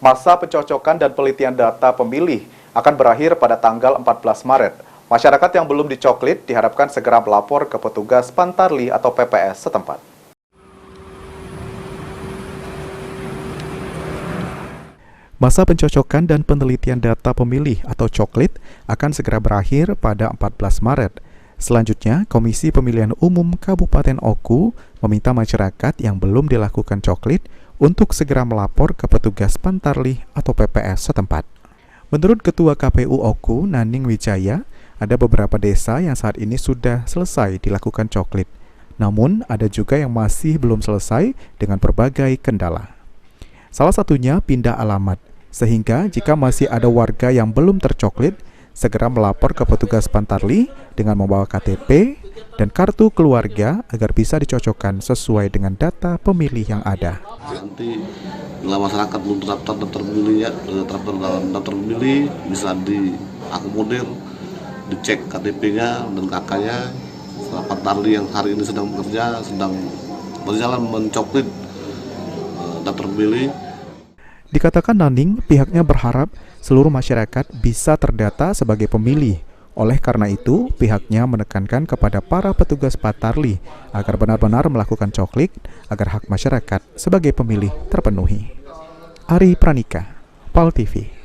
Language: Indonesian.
Masa pencocokan dan penelitian data pemilih akan berakhir pada tanggal 14 Maret. Masyarakat yang belum dicoklit diharapkan segera melapor ke petugas Pantarli atau PPS setempat. Masa pencocokan dan penelitian data pemilih atau coklit akan segera berakhir pada 14 Maret. Selanjutnya, Komisi Pemilihan Umum Kabupaten Oku meminta masyarakat yang belum dilakukan coklit untuk segera melapor ke petugas Pantarli atau PPS setempat. Menurut Ketua KPU Oku, Naning Wijaya, ada beberapa desa yang saat ini sudah selesai dilakukan coklit. Namun, ada juga yang masih belum selesai dengan berbagai kendala. Salah satunya pindah alamat, sehingga jika masih ada warga yang belum tercoklit, segera melapor ke petugas Pantarli dengan membawa KTP dan kartu keluarga agar bisa dicocokkan sesuai dengan data pemilih yang ada. Nanti bila masyarakat belum terdaftar dalam daftar pemilih, bisa diakomodir, dicek KTP-nya dan KK-nya. Pantarli yang hari ini sedang bekerja, sedang berjalan mencoklit daftar pemilih. Dikatakan Naning, pihaknya berharap seluruh masyarakat bisa terdata sebagai pemilih. Oleh karena itu, pihaknya menekankan kepada para petugas Pantarli agar benar-benar melakukan coklit agar hak masyarakat sebagai pemilih terpenuhi. Ari Pranika, PAL TV.